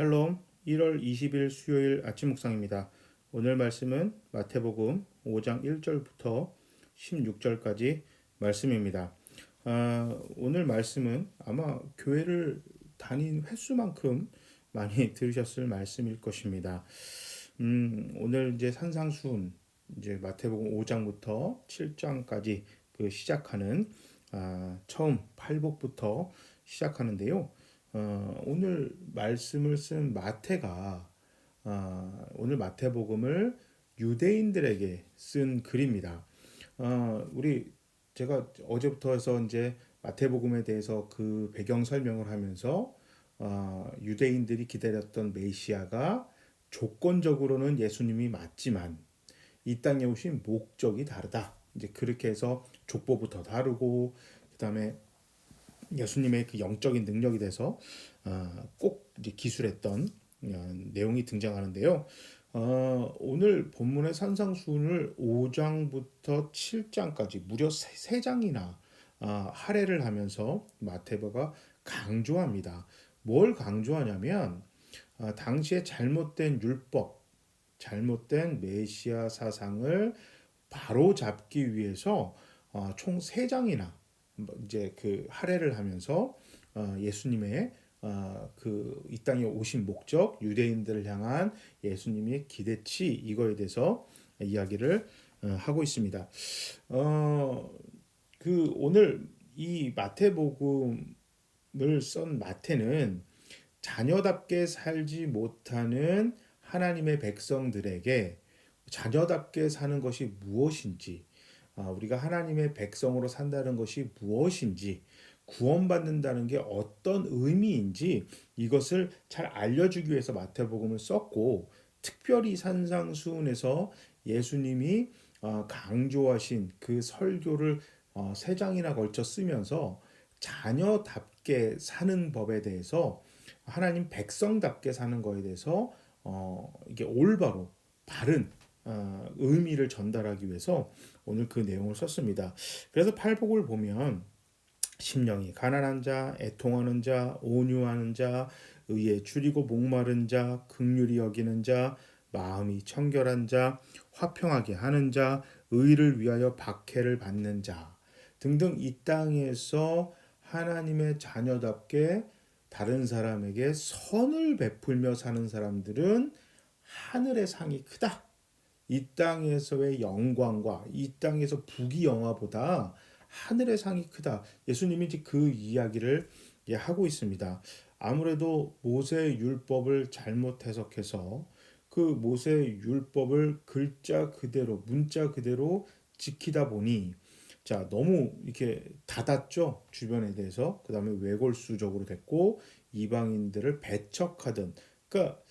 샬롬 1월 20일 수요일 아침 묵상입니다. 오늘 말씀은 마태복음 5장 1절부터 16절까지 말씀입니다. 오늘 말씀은 아마 교회를 다닌 횟수만큼 많이 들으셨을 말씀일 것입니다. 오늘 이제 산상수훈 이제 마태복음 5장부터 7장까지 그 시작하는 처음 팔복부터 시작하는데요. 오늘 말씀을 쓴 마태가 오늘 마태복음을 유대인들에게 쓴 글입니다. 우리 제가 어제부터 해서 이제 마태복음에 대해서 그 배경 설명을 하면서 유대인들이 기다렸던 메시아가 조건적으로는 예수님이 맞지만 이 땅에 오신 목적이 다르다. 이제 그렇게 해서 족보부터 다르고 그다음에 예수님의 그 영적인 능력에 대해서 꼭 이제 기술했던 내용이 등장하는데요. 오늘 본문의 산상수훈을 5장부터 7장까지 무려 3장이나 할애를 하면서 마태복음가 강조합니다. 뭘 강조하냐면 당시에 잘못된 율법, 잘못된 메시아 사상을 바로 잡기 위해서 총 3장이나 이제 그 할애를 하면서 예수님의 그 이 땅에 오신 목적, 유대인들을 향한 예수님의 기대치 이거에 대해서 이야기를 하고 있습니다. 그 오늘 이 마태복음을 쓴 마태는 자녀답게 살지 못하는 하나님의 백성들에게 자녀답게 사는 것이 무엇인지, 우리가 하나님의 백성으로 산다는 것이 무엇인지, 구원받는다는 게 어떤 의미인지 이것을 잘 알려주기 위해서 마태복음을 썼고, 특별히 산상수훈에서 예수님이 강조하신 그 설교를 3장이나 걸쳐 쓰면서 자녀답게 사는 법에 대해서 하나님 백성답게 사는 거에 대해서 이게 올바로 바른 의미를 전달하기 위해서 오늘 그 내용을 썼습니다. 그래서 팔복을 보면 심령이 가난한 자, 애통하는 자, 온유하는 자, 의에 줄이고 목마른 자, 긍휼히 여기는 자, 마음이 청결한 자, 화평하게 하는 자, 의를 위하여 박해를 받는 자 등등 이 땅에서 하나님의 자녀답게 다른 사람에게 선을 베풀며 사는 사람들은 하늘의 상이 크다. 이 땅에서의 영광과 이 땅에서 부귀영화보다 하늘의 상이 크다. 예수님이 이제 그 이야기를 하고 있습니다. 아무래도 모세의 율법을 잘못 해석해서 그 모세의 율법을 글자 그대로 문자 그대로 지키다 보니 너무 이렇게 닫았죠. 주변에 대해서. 그다음에 외골수적으로 됐고 이방인들을 배척하던, 그러니까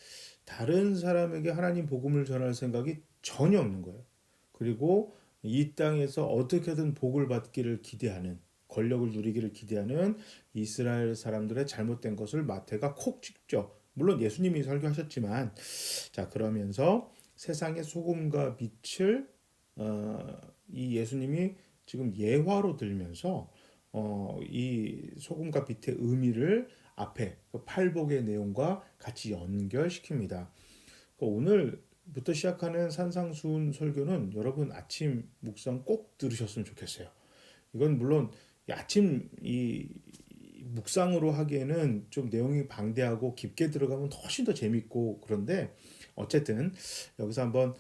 다른 사람에게 하나님 복음을 전할 생각이 전혀 없는 거예요. 그리고 이 땅에서 어떻게든 복을 받기를 기대하는, 권력을 누리기를 기대하는 이스라엘 사람들의 잘못된 것을 마태가 콕 찍죠. 물론 예수님이 설교하셨지만, 그러면서 세상의 소금과 빛을 이 예수님이 지금 예화로 들면서 이 소금과 빛의 의미를 앞에 그 팔복의 내용과 같이 연결시킵니다. 오늘부터 시작하는 산상수훈 설교는 여러분 아침 묵상 꼭 들으셨으면 좋겠어요. 이건 물론 아침 이 묵상으로 하기에는 좀 내용이 방대하고 깊게 들어가면 훨씬 더 재밌고, 그런데 어쨌든 여기서 한번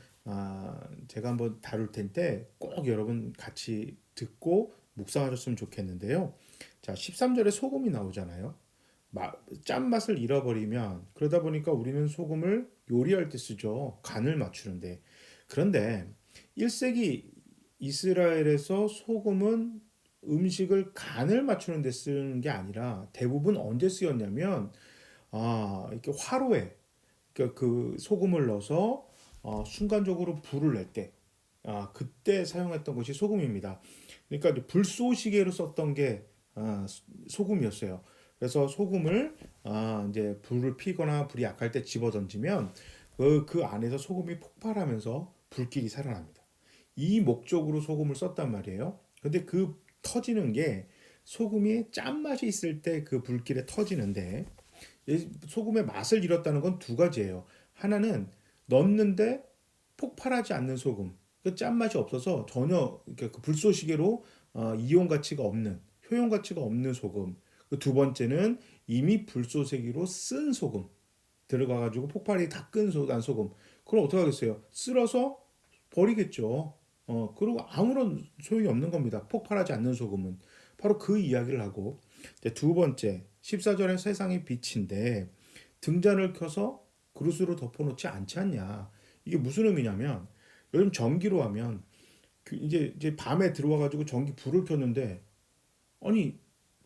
제가 한번 다룰 텐데 꼭 여러분 같이 듣고 묵상하셨으면 좋겠는데요. 13절에 소금이 나오잖아요. 짠맛을 잃어버리면, 그러다 보니까 우리는 소금을 요리할 때 쓰죠. 간을 맞추는데. 그런데 1세기 이스라엘에서 소금은 음식을 간을 맞추는 데 쓰는 게 아니라 대부분 언제 쓰였냐면 이렇게 화로에 그 소금을 넣어서 순간적으로 불을 낼 때, 그때 사용했던 것이 소금입니다. 그러니까 불쏘시개로 썼던 게 소금이었어요. 그래서 소금을 이제 불을 피거나 불이 약할 때 집어 던지면 그 안에서 소금이 폭발하면서 불길이 살아납니다. 이 목적으로 소금을 썼단 말이에요. 근데 그 터지는 게 소금이 짠맛이 있을 때 그 불길에 터지는데, 소금의 맛을 잃었다는 건 두 가지예요. 하나는 넣었는데 폭발하지 않는 소금. 그 짠맛이 없어서 전혀 그 불쏘시개로 이용 가치가 없는, 효용 가치가 없는 소금. 그 두 번째는 이미 불쏘시개로 쓴 소금. 들어가가지고 폭발이 다 난 소금. 그럼 어떻게 하겠어요? 쓸어서 버리겠죠. 그리고 아무런 소용이 없는 겁니다. 폭발하지 않는 소금은. 바로 그 이야기를 하고, 이제 두 번째, 14절의 세상의 빛인데, 등잔을 켜서 그릇으로 덮어놓지 않지 않냐. 이게 무슨 의미냐면, 요즘 전기로 하면, 이제 밤에 들어와가지고 전기 불을 켰는데, 아니,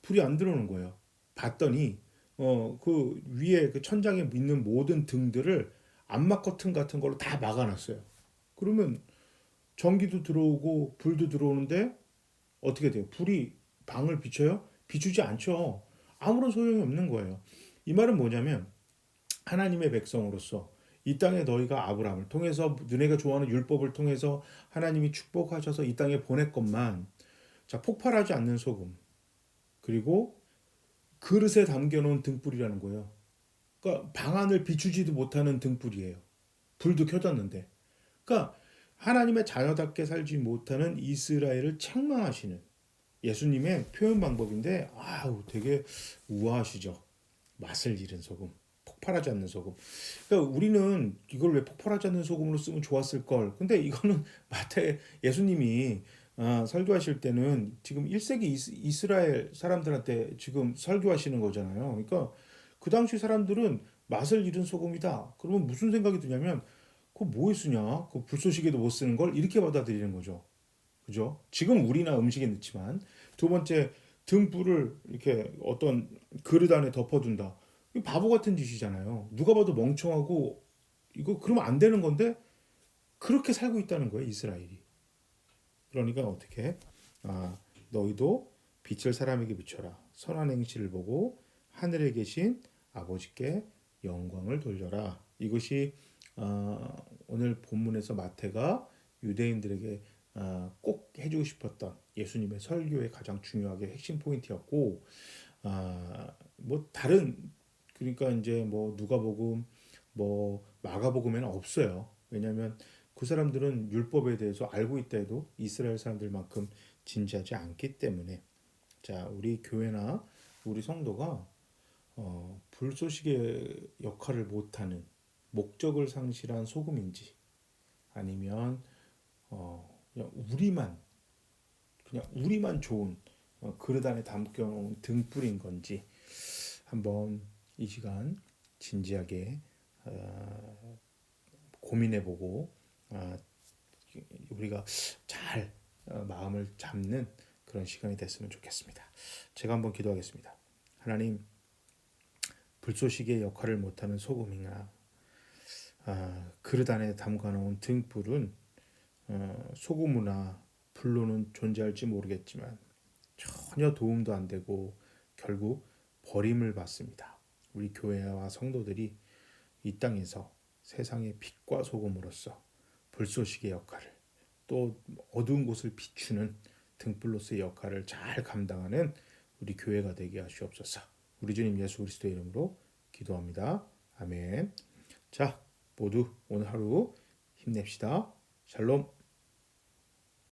불이 안 들어오는 거예요. 봤더니, 그 위에 그 천장에 있는 모든 등들을 암막 커튼 같은 걸로 다 막아놨어요. 그러면 전기도 들어오고 불도 들어오는데 어떻게 돼요? 불이 방을 비춰요? 비추지 않죠. 아무런 소용이 없는 거예요. 이 말은 뭐냐면 하나님의 백성으로서 이 땅에 너희가 아브라함을 통해서 너네가 좋아하는 율법을 통해서 하나님이 축복하셔서 이 땅에 보냈건만 자 폭발하지 않는 소금 그리고 그릇에 담겨놓은 등불이라는 거예요. 그러니까 방안을 비추지도 못하는 등불이에요. 불도 켜졌는데. 그러니까 하나님의 자녀답게 살지 못하는 이스라엘을 책망하시는 예수님의 표현 방법인데 아우 되게 우아하시죠. 맛을 잃은 소금, 폭발하지 않는 소금. 그러니까 우리는 이걸 왜 폭발하지 않는 소금으로 쓰면 좋았을 걸. 근데 이거는 마태 예수님이 설교하실 때는 지금 1세기 이스라엘 사람들한테 지금 설교하시는 거잖아요. 그러니까 그 당시 사람들은 맛을 잃은 소금이다. 그러면 무슨 생각이 드냐면 그거 뭐에 쓰냐? 그 불쏘시개도 못 쓰는 걸 이렇게 받아들이는 거죠. 그죠? 지금 우리나 음식에 넣지만 두 번째 등불을 이렇게 어떤 그릇 안에 덮어둔다. 이거 바보 같은 짓이잖아요. 누가 봐도 멍청하고 이거 그러면 안 되는 건데 그렇게 살고 있다는 거예요, 이스라엘이. 그러니까 어떻게? 아, 너희도 빛을 사람에게 비춰라. 선한 행실을 보고 하늘에 계신 아버지께 영광을 돌려라. 이것이 오늘 본문에서 마태가 유대인들에게 꼭 해주고 싶었던 예수님의 설교의 가장 중요하게 핵심 포인트였고, 뭐 다른 그러니까 이제 뭐 누가복음, 뭐 마가복음에는 없어요. 왜냐하면 그 사람들은 율법에 대해서 알고 있다 해도 이스라엘 사람들만큼 진지하지 않기 때문에 자 우리 교회나 우리 성도가 불쏘시개 역할을 못하는 목적을 상실한 소금인지 아니면 그냥 우리만 좋은 그릇 안에 담겨놓은 등불인 건지 한번 이 시간 진지하게 고민해보고 우리가 잘 마음을 잡는 그런 시간이 됐으면 좋겠습니다. 제가 한번 기도하겠습니다. 하나님, 불쏘시개의 역할을 못하는 소금이나 그릇 안에 담가놓은 등불은 소금이나 불로는 존재할지 모르겠지만 전혀 도움도 안 되고 결국 버림을 받습니다. 우리 교회와 성도들이 이 땅에서 세상의 빛과 소금으로서 불쏘시개 역할을 또 어두운 곳을 비추는 등불로서의 역할을 잘 감당하는 우리 교회가 되게 하시옵소서. 우리 주님 예수 그리스도의 이름으로 기도합니다. 아멘. 자, 모두 오늘 하루 힘냅시다. 샬롬.